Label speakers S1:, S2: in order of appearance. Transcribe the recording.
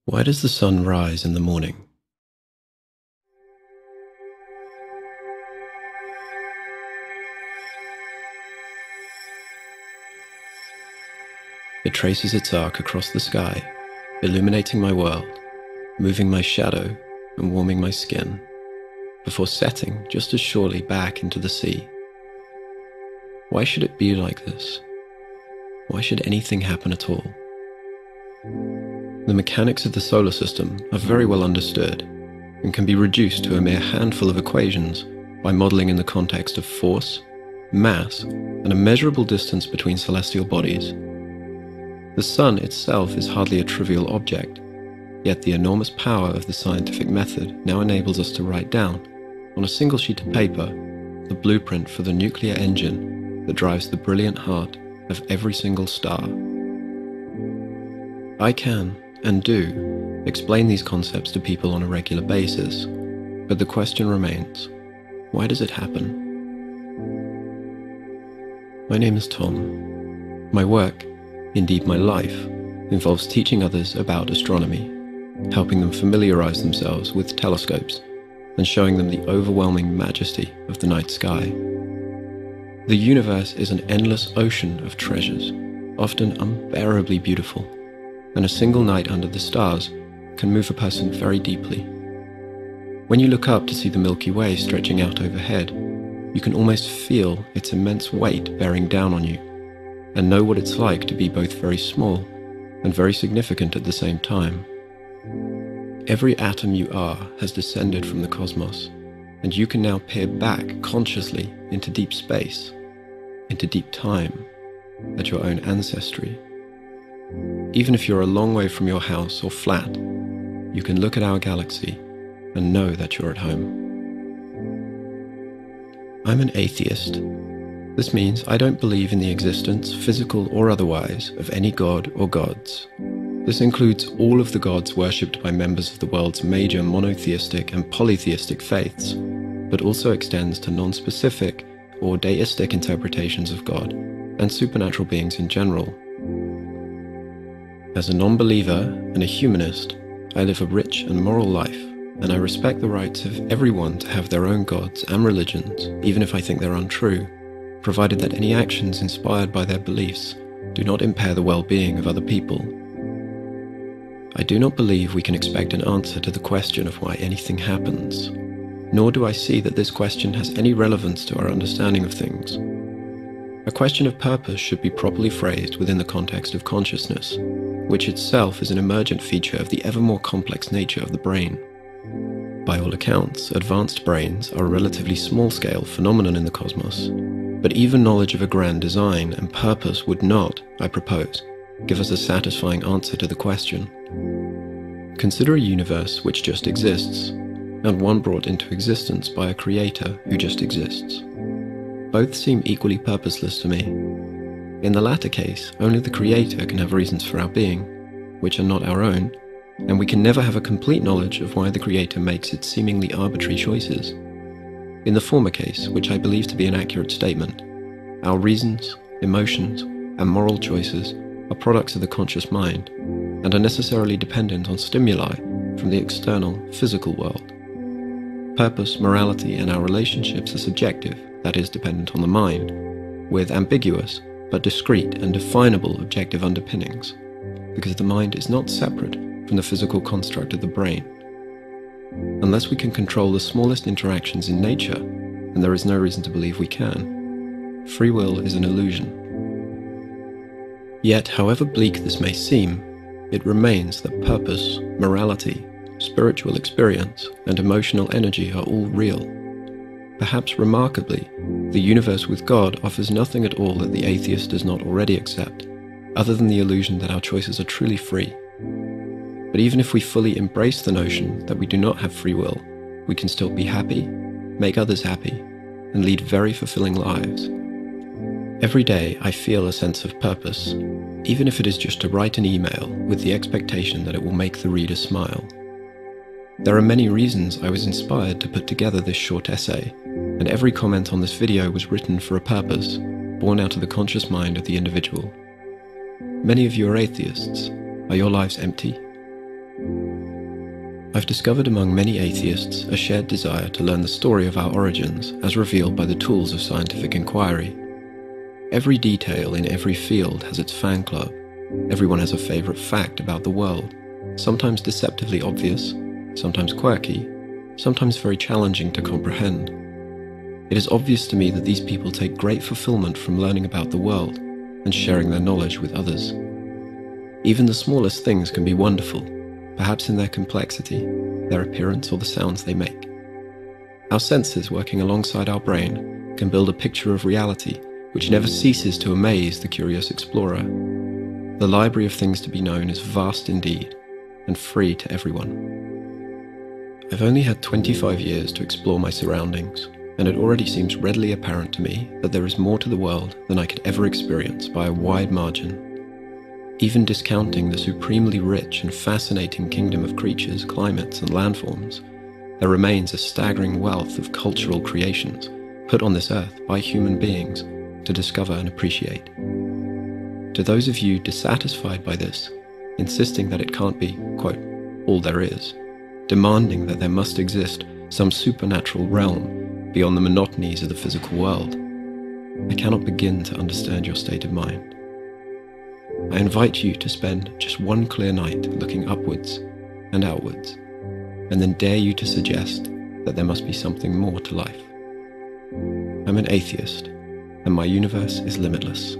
S1: Why does the sun rise in the morning? It traces its arc across the sky, illuminating my world, moving my shadow and warming my skin, before setting just as surely back into the sea. Why should it be like this? Why should anything happen at all? The mechanics of the solar system are very well understood and can be reduced to a mere handful of equations by modeling in the context of force, mass, and a measurable distance between celestial bodies. The sun itself is hardly a trivial object, yet the enormous power of the scientific method now enables us to write down, on a single sheet of paper, the blueprint for the nuclear engine that drives the brilliant heart of every single star. I can, and do, explain these concepts to people on a regular basis, but the question remains, why does it happen? My name is Tom. My work, indeed my life, involves teaching others about astronomy, helping them familiarize themselves with telescopes, and showing them the overwhelming majesty of the night sky. The universe is an endless ocean of treasures, often unbearably beautiful, and a single night under the stars can move a person very deeply. When you look up to see the Milky Way stretching out overhead, you can almost feel its immense weight bearing down on you, and know what it's like to be both very small and very significant at the same time. Every atom you are has descended from the cosmos, and you can now peer back consciously into deep space, into deep time, at your own ancestry. Even if you're a long way from your house or flat, you can look at our galaxy and know that you're at home. I'm an atheist. This means I don't believe in the existence, physical or otherwise, of any god or gods. This includes all of the gods worshipped by members of the world's major monotheistic and polytheistic faiths, but also extends to non-specific or deistic interpretations of God and supernatural beings in general. As a non-believer and a humanist, I live a rich and moral life, and I respect the rights of everyone to have their own gods and religions, even if I think they're untrue, provided that any actions inspired by their beliefs do not impair the well-being of other people. I do not believe we can expect an answer to the question of why anything happens, nor do I see that this question has any relevance to our understanding of things. A question of purpose should be properly phrased within the context of consciousness, which itself is an emergent feature of the ever more complex nature of the brain. By all accounts, advanced brains are a relatively small-scale phenomenon in the cosmos, but even knowledge of a grand design and purpose would not, I propose, give us a satisfying answer to the question. Consider a universe which just exists, and one brought into existence by a creator who just exists. Both seem equally purposeless to me. In the latter case, only the creator can have reasons for our being, which are not our own, and we can never have a complete knowledge of why the creator makes its seemingly arbitrary choices. In the former case, which I believe to be an accurate statement, our reasons, emotions, and moral choices are products of the conscious mind, and are necessarily dependent on stimuli from the external, physical world. Purpose, morality, and our relationships are subjective, that is, dependent on the mind, with ambiguous, but discrete and definable objective underpinnings, because the mind is not separate from the physical construct of the brain. Unless we can control the smallest interactions in nature, and there is no reason to believe we can, free will is an illusion. Yet, however bleak this may seem, it remains that purpose, morality, spiritual experience, and emotional energy are all real. Perhaps remarkably, the universe with God offers nothing at all that the atheist does not already accept, other than the illusion that our choices are truly free. But even if we fully embrace the notion that we do not have free will, we can still be happy, make others happy, and lead very fulfilling lives. Every day I feel a sense of purpose, even if it is just to write an email with the expectation that it will make the reader smile. There are many reasons I was inspired to put together this short essay, and every comment on this video was written for a purpose, born out of the conscious mind of the individual. Many of you are atheists. Are your lives empty? I've discovered among many atheists a shared desire to learn the story of our origins as revealed by the tools of scientific inquiry. Every detail in every field has its fan club. Everyone has a favourite fact about the world, sometimes deceptively obvious, sometimes quirky, sometimes very challenging to comprehend. It is obvious to me that these people take great fulfillment from learning about the world and sharing their knowledge with others. Even the smallest things can be wonderful, perhaps in their complexity, their appearance, or the sounds they make. Our senses working alongside our brain can build a picture of reality which never ceases to amaze the curious explorer. The library of things to be known is vast indeed, and free to everyone. I've only had 25 years to explore my surroundings, and it already seems readily apparent to me that there is more to the world than I could ever experience by a wide margin. Even discounting the supremely rich and fascinating kingdom of creatures, climates, and landforms, there remains a staggering wealth of cultural creations put on this earth by human beings to discover and appreciate. To those of you dissatisfied by this, insisting that it can't be, quote, all there is, demanding that there must exist some supernatural realm beyond the monotonies of the physical world, I cannot begin to understand your state of mind. I invite you to spend just one clear night looking upwards and outwards, and then dare you to suggest that there must be something more to life. I'm an atheist, and my universe is limitless.